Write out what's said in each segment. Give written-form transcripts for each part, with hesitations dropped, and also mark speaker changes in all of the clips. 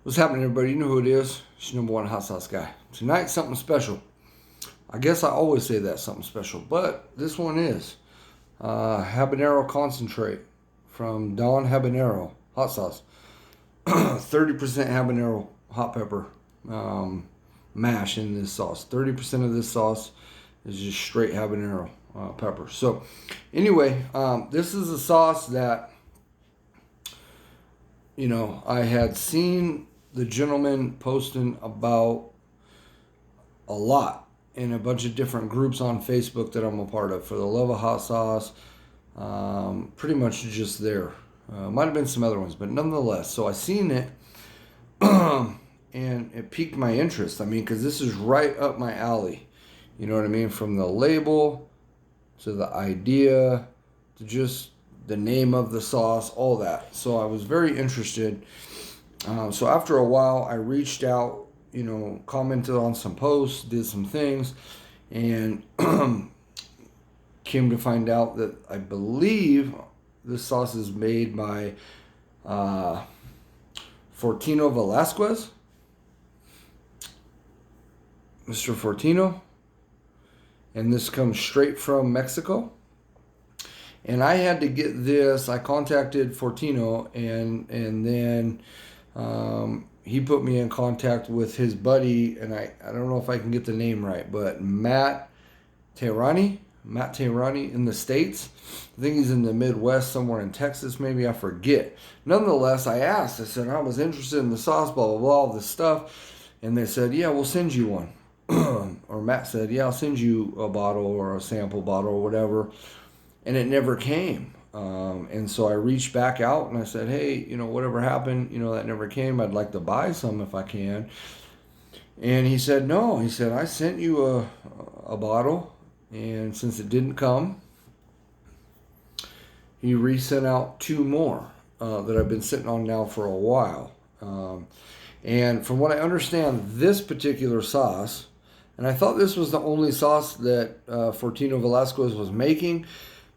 Speaker 1: What's happening, everybody? You know who it is. It's your number one hot sauce guy. Tonight, something special. I guess I always say that, something special, but this one is habanero concentrate from Don Habanero hot sauce. 30% habanero hot pepper mash in this sauce. 30% of this sauce is just straight habanero pepper. So, anyway, this is a sauce that I had seen the gentleman posting about a lot in a bunch of different groups on Facebook that I'm a part of for the love of hot sauce. Pretty much just there. Might have been some other ones, but nonetheless. So I seen it, and it piqued my interest. I mean, because this is right up my alley. You know what I mean? From the label to the idea to just the name of the sauce, all that. So I was very interested. So after a while, I reached out, commented on some posts, did some things, and came to find out that I believe this sauce is made by Fortino Velasquez, Mr. Fortino, and this comes straight from Mexico. And I had to get this. I contacted Fortino, and then he put me in contact with his buddy, and I don't know if I can get the name right, but Matt Tehrani in the States. I think he's in the Midwest, somewhere in Texas, maybe, I forget. Nonetheless, I asked, I said, I was interested in the sauce, blah, blah, blah, all this stuff. And they said, yeah, we'll send you one. Or Matt said, yeah, I'll send you a bottle or a sample bottle or whatever. And it never came. And so I reached back out and I said, hey, whatever happened, that never came. I'd like to buy some if I can. And he said, no. He said, I sent you a bottle. And since it didn't come, he resent out two more that I've been sitting on now for a while. And from what I understand, this particular sauce, and I thought this was the only sauce that Fortino Velasquez was making,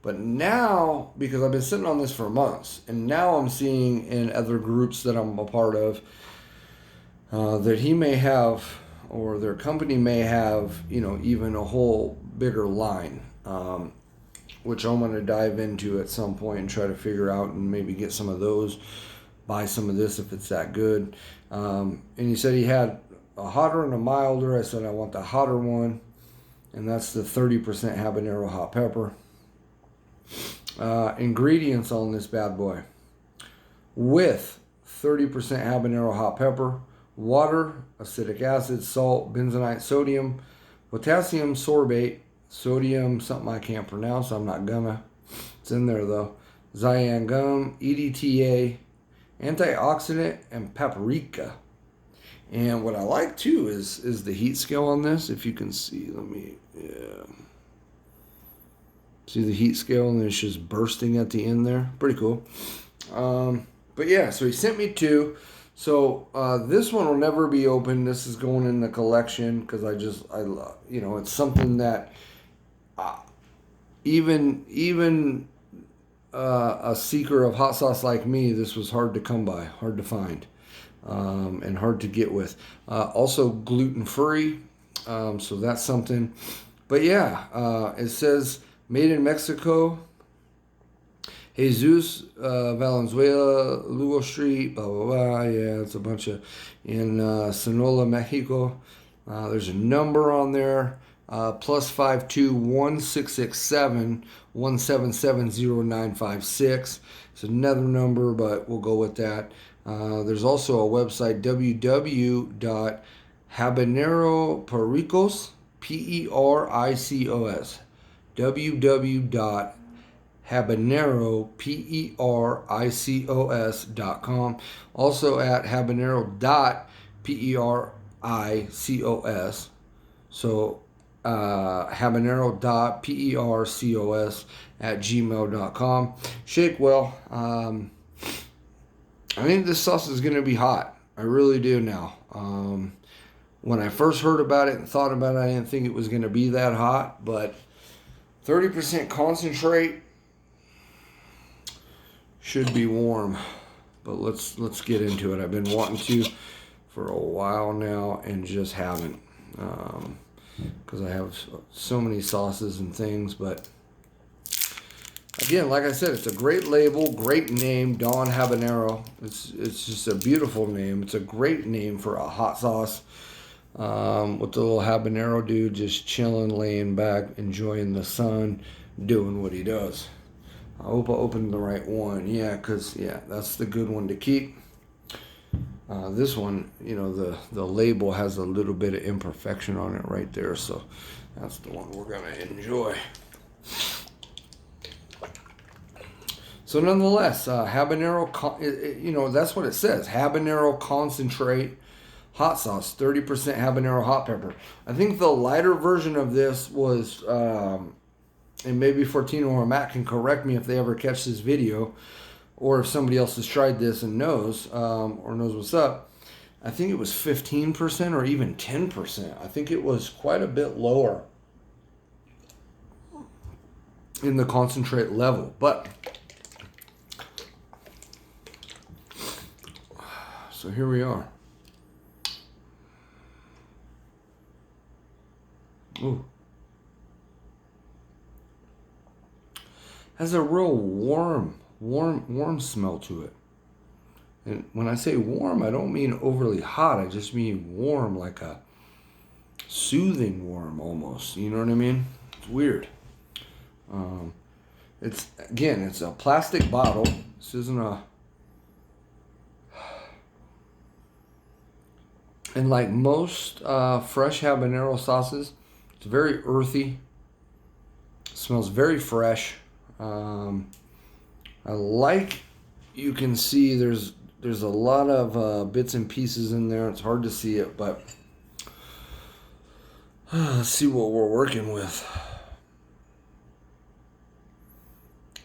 Speaker 1: but now, because I've been sitting on this for months, and now I'm seeing in other groups that I'm a part of that he may have, or their company may have, even a whole bigger line, which I'm going to dive into at some point and try to figure out and maybe get some of those, buy some of this if it's that good. And he said he had a hotter and a milder. I said I want the hotter one, and that's the 30% habanero hot pepper. Ingredients on this bad boy: with 30% habanero hot pepper, water, acetic acid, salt, bentonite, sodium, potassium sorbate, sodium something I can't pronounce, I'm not gonna, it's in there though, cyan gum, EDTA, antioxidant, and paprika. And what I like too is the heat scale on this. If you can see, see the heat scale, and it's just bursting at the end there. Pretty cool. But yeah, so he sent me two. So this one will never be open. This is going in the collection because I love, it's something that even a seeker of hot sauce like me, this was hard to come by, hard to find, and hard to get with. Also gluten free, so that's something. But yeah, it says made in Mexico, Jesus Valenzuela, Lugo Street, blah, blah, blah. Yeah, it's a bunch of, in Sonora, Mexico. There's a number on there, +52 1667 1770956. It's another number, but we'll go with that. There's also a website, www.habaneropericos, Pericos, www.habaneropericos.com. Also at habanero.pericos. So habanero.pericos@gmail.com. Shake well. I think this sauce is going to be hot. I really do now. When I first heard about it and thought about it, I didn't think it was going to be that hot, but 30% concentrate should be warm. but let's get into it. I've been wanting to for a while now and just haven't, because I have so many sauces and things. But again, like I said, it's a great label, great name, Dawn Habanero. It's just a beautiful name. It's a great name for a hot sauce. With the little habanero dude just chilling, laying back, enjoying the sun, doing what he does. I hope I opened the right one. Yeah, because, yeah, that's the good one to keep. This one, you know, the label has a little bit of imperfection on it right there, so that's the one we're going to enjoy. So nonetheless, habanero, you know, that's what it says. Habanero concentrate hot sauce, 30% habanero hot pepper. I think the lighter version of this was, and maybe Fortino or Matt can correct me if they ever catch this video, or if somebody else has tried this and knows, or knows what's up. I think it was 15% or even 10%. I think it was quite a bit lower in the concentrate level. But, so here we are. Ooh. Has a real warm smell to it. And when I say warm, I don't mean overly hot. I just mean warm, like a soothing warm almost. You know what I mean? It's weird. It's a plastic bottle. This isn't a... And like most fresh habanero sauces, it's very earthy. It smells very fresh. You can see there's a lot of bits and pieces in there. It's hard to see it, but let's see what we're working with.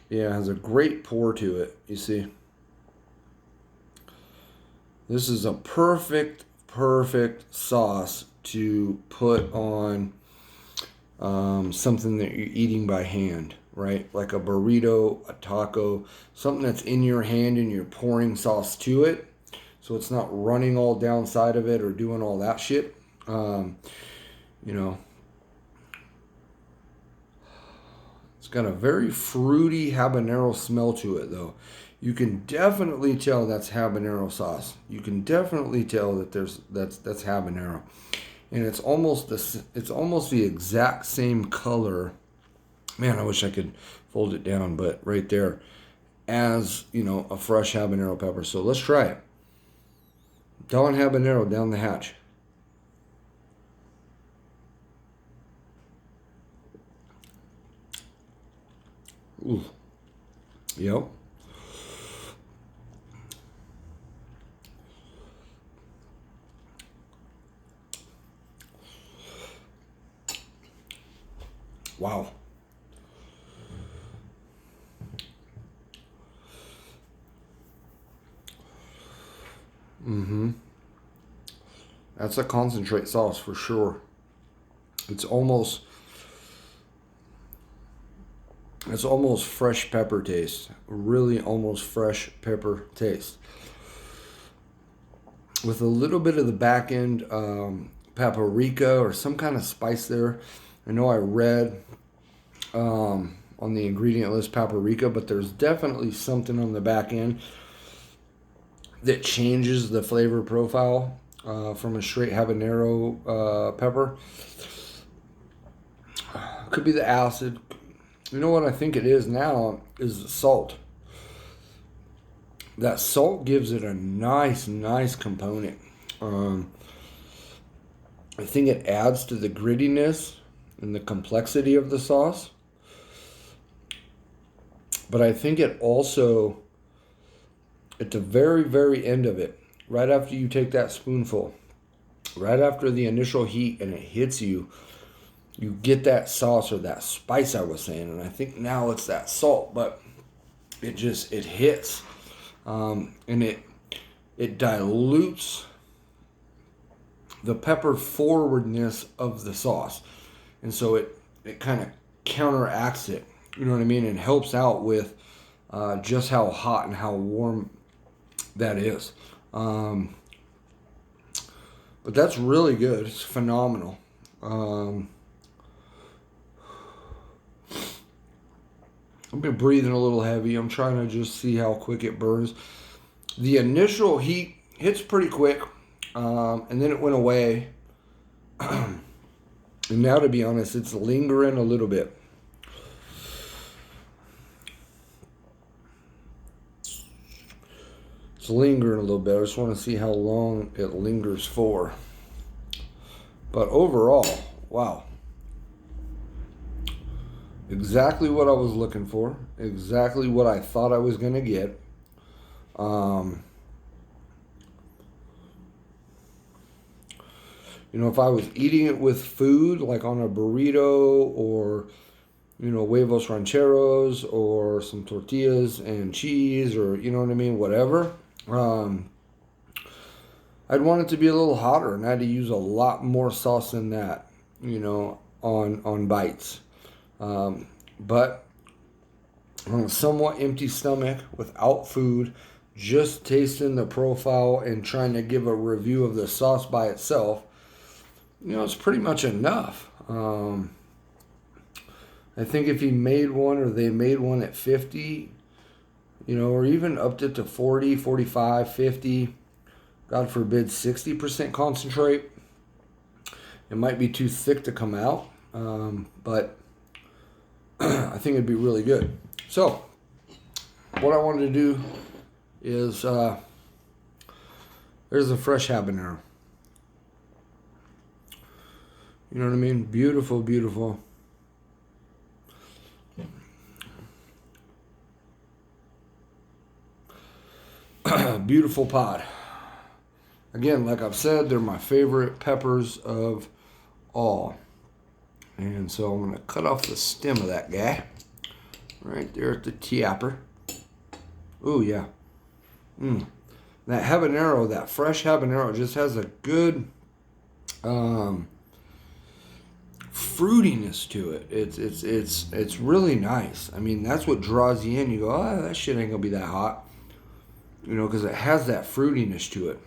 Speaker 1: Yeah, it has a great pour to it, you see. This is a perfect sauce to put on something that you're eating by hand, right? Like a burrito, a taco, something that's in your hand and you're pouring sauce to it, so it's not running all down side of it or doing all that shit. You know, it's got a very fruity habanero smell to it, though. You can definitely tell that's habanero sauce. You can definitely tell that that's habanero. And it's almost the exact same color. Man, I wish I could fold it down, but right there, as, you know, a fresh habanero pepper. So let's try it. Dawn Habanero down the hatch. Ooh. Yep. Wow. That's a concentrate sauce for sure. It's almost fresh pepper taste. Really almost fresh pepper taste. With a little bit of the back end paprika or some kind of spice there. I know I read on the ingredient list paprika, but there's definitely something on the back end that changes the flavor profile from a straight habanero pepper. Could be the acid. You know what I think it is now is the salt. That salt gives it a nice component. I think it adds to the grittiness and the complexity of the sauce. But I think it also, at the very end of it, right after you take that spoonful, right after the initial heat and it hits you, you get that sauce or that spice I was saying. And I think now it's that salt, but it hits. And it dilutes the pepper forwardness of the sauce. And so it kind of counteracts it. You know what I mean? And helps out with just how hot and how warm That is. But that's really good. It's phenomenal. I've been breathing a little heavy. I'm trying to just see how quick it burns. The initial heat hits pretty quick, and then it went away. And now, to be honest, it's lingering a little bit. It's lingering a little bit. I just want to see how long it lingers for. But overall, wow. Exactly what I was looking for. Exactly what I thought I was going to get. If I was eating it with food, like on a burrito or, huevos rancheros or some tortillas and cheese or, you know what I mean, whatever, I'd want it to be a little hotter, and I had to use a lot more sauce than that, on bites. But on a somewhat empty stomach, without food, just tasting the profile and trying to give a review of the sauce by itself, it's pretty much enough. I think if he made one or they made one at 50, or even upped it to 40, 45, 50, God forbid, 60% concentrate, it might be too thick to come out. But I think it'd be really good. So, what I wanted to do is, there's a fresh habanero. You know what I mean? Beautiful, beautiful. Beautiful pod. Again, like I've said, they're my favorite peppers of all. And so I'm going to cut off the stem of that guy. Right there at the tapper. Ooh, yeah. That habanero, that fresh habanero, just has a good fruitiness to it. It's really nice. I mean, that's what draws you in. You go, oh, that shit ain't gonna be that hot, because it has that fruitiness to it.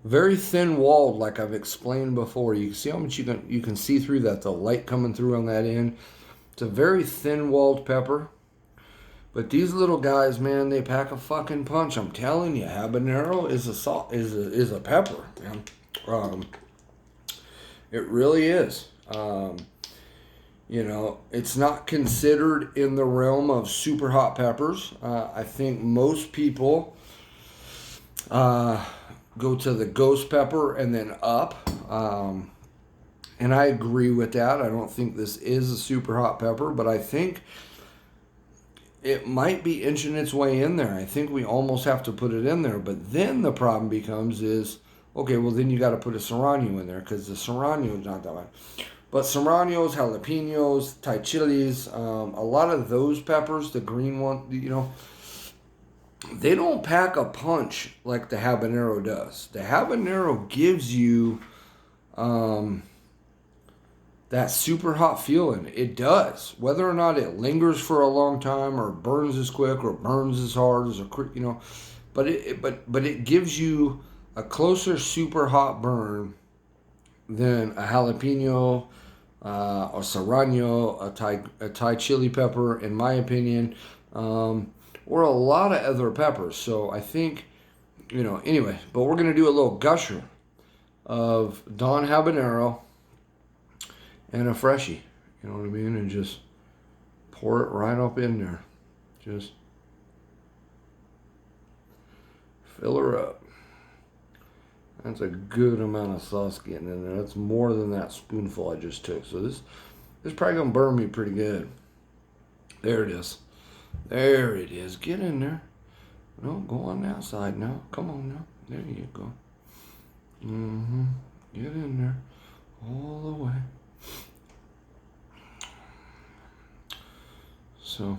Speaker 1: Very thin walled, like I've explained before. You can see how much you can see through that. The light coming through on that end. It's a very thin walled pepper. But these little guys, man, they pack a fucking punch. I'm telling you, habanero is a pepper, man. It really is. It's not considered in the realm of super hot peppers. I think most people go to the ghost pepper and then up. And I agree with that. I don't think this is a super hot pepper, but I think it might be inching its way in there. I think we almost have to put it in there. But then the problem becomes okay, well then you got to put a serrano in there because the serrano is not that bad. But serranos, jalapenos, Thai chilies, a lot of those peppers, the green one, they don't pack a punch like the habanero does. The habanero gives you that super hot feeling. It does. Whether or not it lingers for a long time or burns as quick or burns as hard as but it gives you a closer super hot burn than a jalapeno, or serrano, a Thai chili pepper, in my opinion, or a lot of other peppers. So I think, anyway, but we're going to do a little gusher of Don Habanero and a freshie, you know what I mean? And just pour it right up in there. Just fill her up. That's a good amount of sauce getting in there. That's more than that spoonful I just took. So this is probably going to burn me pretty good. There it is. There it is. Get in there. No, go on the outside now. Come on now. There you go. Get in there. All the way. So,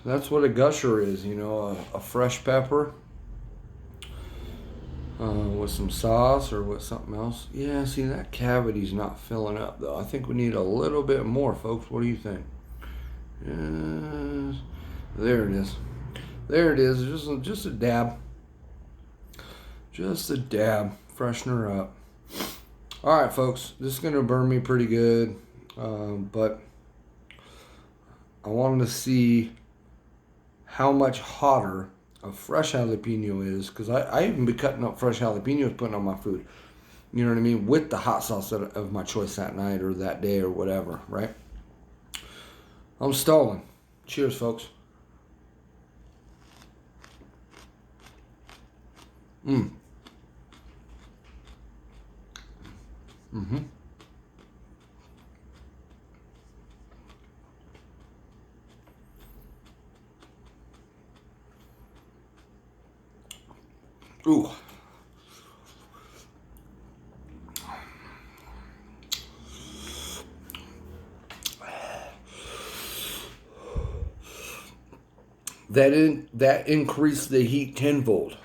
Speaker 1: that's what a gusher is, a fresh pepper with some sauce or with something else. Yeah, see, that cavity's not filling up, though. I think we need a little bit more, folks. What do you think? There it is. There it is. Just a dab. Just a dab. Freshen her up. All right, folks. This is going to burn me pretty good. But I wanted to see how much hotter a fresh jalapeno is, because I even be cutting up fresh jalapenos, putting on my food. You know what I mean? With the hot sauce of my choice that night or that day or whatever, right? I'm stalling. Cheers, folks. Ooh. That increased the heat tenfold.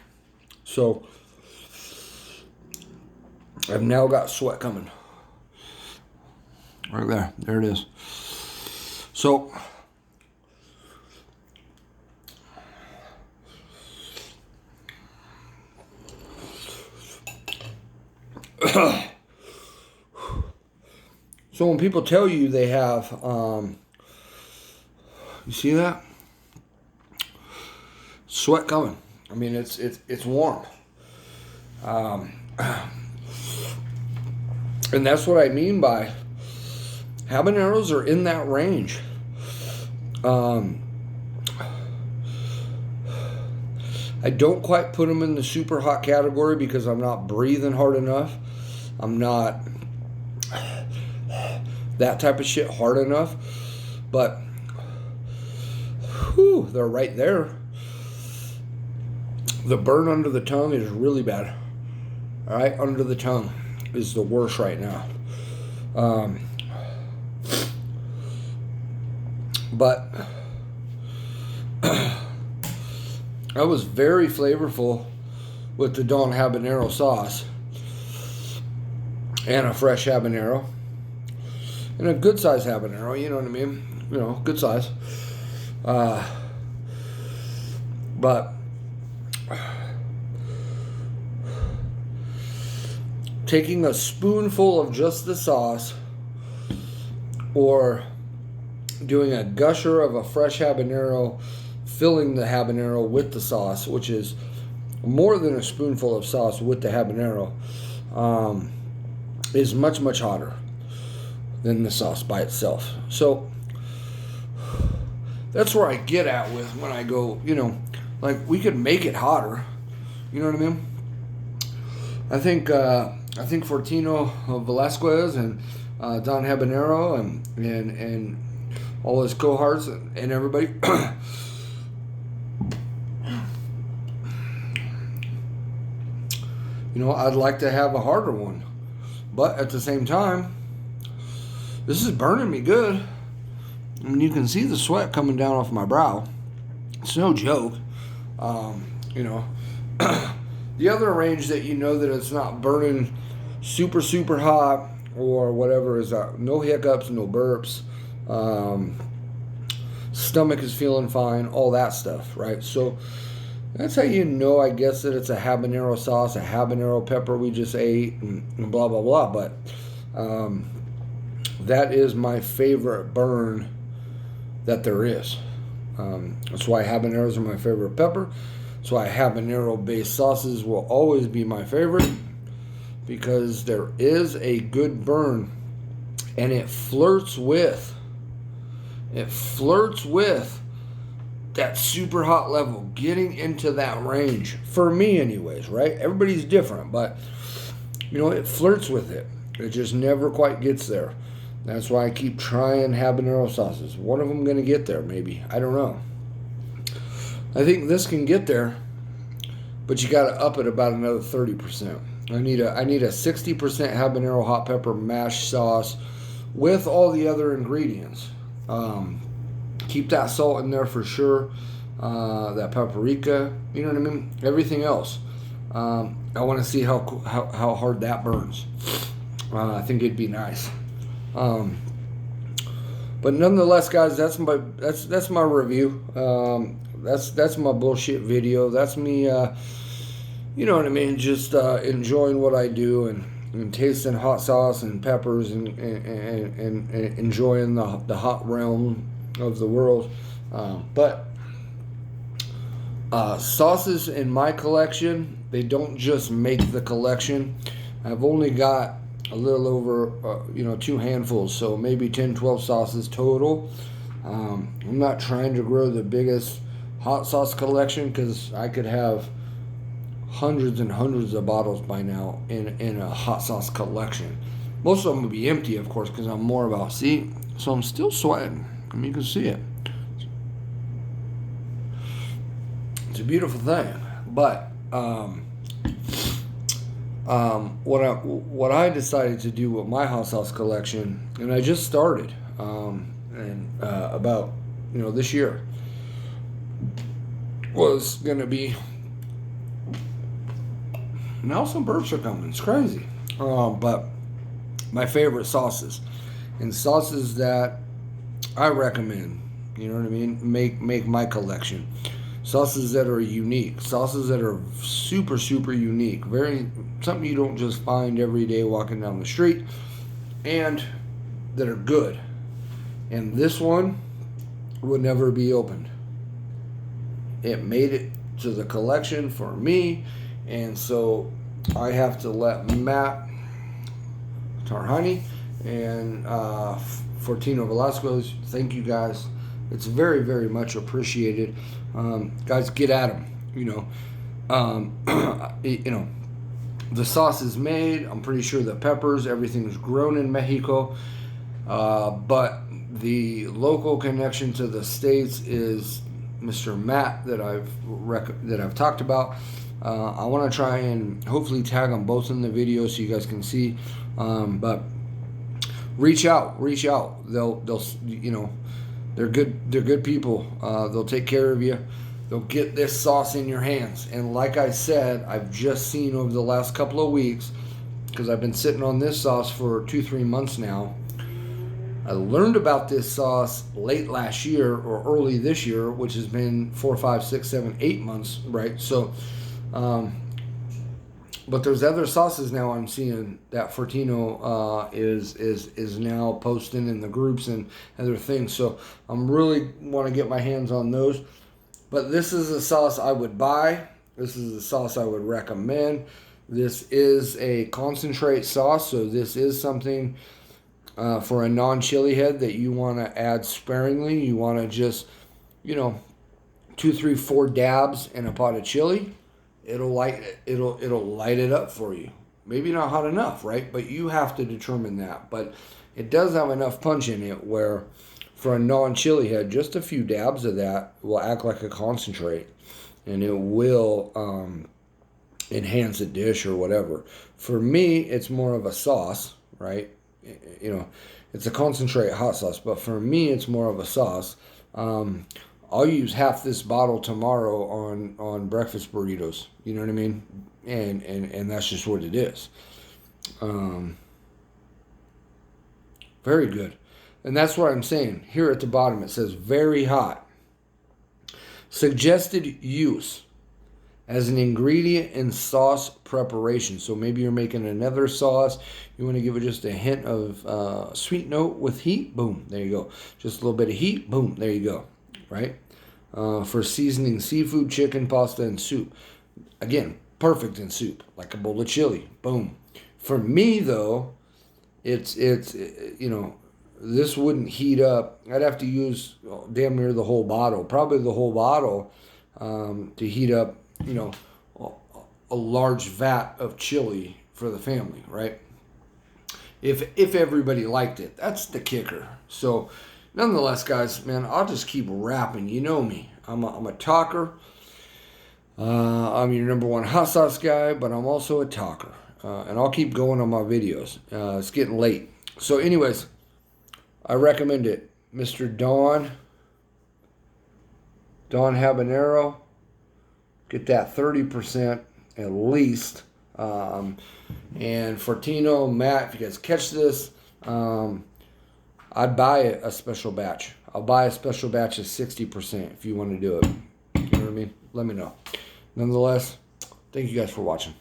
Speaker 1: So I've now got sweat coming. Right there. There it is. So so when people tell you they have you see that? Sweat coming. I mean, it's warm. And that's what I mean by habaneros are in that range. I don't quite put them in the super hot category because I'm not breathing hard enough. I'm not that type of shit hard enough. But whew, they're right there. The burn under the tongue is really bad. All right, under the tongue is the worst right now. But that was very flavorful with the Dawn habanero sauce and a fresh habanero and a good size habanero. You know what I mean? You know, good size. But taking a spoonful of just the sauce or doing a gusher of a fresh habanero, filling the habanero with the sauce, which is more than a spoonful of sauce with the habanero, is much, much hotter than the sauce by itself. So that's where I get at with when I go, you know, like we could make it hotter. You know what I mean? I think Fortino Velasquez and Don Habanero and all his cohorts and everybody you know, I'd like to have a harder one, but at the same time, this is burning me good. I mean, you can see the sweat coming down off my brow. It's no joke. You know, the other range that you know that it's not burning super, super hot or whatever is no hiccups, no burps, stomach is feeling fine, all that stuff, right? So that's how you know, I guess, that it's a habanero sauce, a habanero pepper we just ate, and blah, blah, blah. But that is my favorite burn that there is. That's why habaneros are my favorite pepper. That's why habanero-based sauces will always be my favorite, because there is a good burn, and it flirts with that super hot level, getting into that range, for me anyways, right? Everybody's different, but you know, it flirts with it. It just never quite gets there. That's why I keep trying habanero sauces. One of them gonna get there, maybe. I don't know. I think this can get there, but you gotta up it about another 30%. I need a 60% habanero hot pepper mash sauce with all the other ingredients. Keep that salt in there for sure. That paprika, you know what I mean? Everything else. I want to see how hard that burns. I think it'd be nice. But nonetheless, guys, that's my review. That's my bullshit video. That's me. You know what I mean? Just enjoying what I do and tasting hot sauce and peppers and enjoying the hot realm of the world. But sauces in my collection, they don't just make the collection. I've only got a little over 2 handfuls, so maybe 10, 12 sauces total. I'm not trying to grow the biggest hot sauce collection because I could have hundreds and hundreds of bottles by now in a hot sauce collection. Most of them will be empty, of course, because I'm more about, see, so I'm still sweating. I mean, you can see it. It's a beautiful thing. But what I decided to do with my hot sauce collection, and I just started, about this year, was gonna be. Now some burps are coming. It's crazy. But my favorite sauces, and sauces that I recommend, you know what I mean, make my collection. Sauces that are unique, sauces that are super, super unique, something you don't just find every day walking down the street, and that are good. And this one would never be opened. It made it to the collection for me, and so I have to let Matt Tarhani and Fortino Velasquez, thank you guys. It's very, very much appreciated. Guys, get at them. The sauce is made. I'm pretty sure the peppers, everything is grown in Mexico. But the local connection to the States is Mr. Matt that I've talked about. I want to try and hopefully tag them both in the video so you guys can see. But reach out. They'll they're good people. They'll take care of you. They'll get this sauce in your hands. And like I said, I've just seen over the last couple of weeks, because I've been sitting on this sauce for 2-3 months now. I learned about this sauce late last year or early this year, which has been 4, 5, 6, 7, 8 months, right? So, but there's other sauces now I'm seeing that Fortino is now posting in the groups and other things. So I'm really want to get my hands on those. But this is a sauce I would buy. This is a sauce I would recommend. This is a concentrate sauce, so this is something for a non-chili head that you want to add sparingly. You want to just, 2, 3, 4 dabs in a pot of chili. It'll light it up for you. Maybe not hot enough, right? But you have to determine that. But it does have enough punch in it where for a non-chili head, just a few dabs of that will act like a concentrate, and it will enhance a dish or whatever. For me, it's more of a sauce, right? It's a concentrate hot sauce, but for me, it's more of a sauce. I'll use half this bottle tomorrow on breakfast burritos. You know what I mean? And that's just what it is. Very good. And that's what I'm saying. Here at the bottom, it says very hot. Suggested use as an ingredient in sauce preparation. So maybe you're making another sauce. You want to give it just a hint of sweet note with heat. Boom. There you go. Just a little bit of heat. Boom. There you go. Right? For seasoning seafood, chicken, pasta, and soup. Again, perfect in soup. Like a bowl of chili. Boom. For me, though, it's this wouldn't heat up. I'd have to use damn near the whole bottle, probably the whole bottle, to heat up, a large vat of chili for the family, right? If everybody liked it, that's the kicker. So, nonetheless, guys, man, I'll just keep rapping. You know me. I'm a talker. I'm your number one hot sauce guy, but I'm also a talker, and I'll keep going on my videos. It's getting late, so anyways. I recommend it. Mr. Don Habanero. Get that 30% at least. And Fortino, Matt, if you guys catch this, I I'd buy a special batch. I'll buy a special batch of 60% if you want to do it. You know what I mean? Let me know. Nonetheless, thank you guys for watching.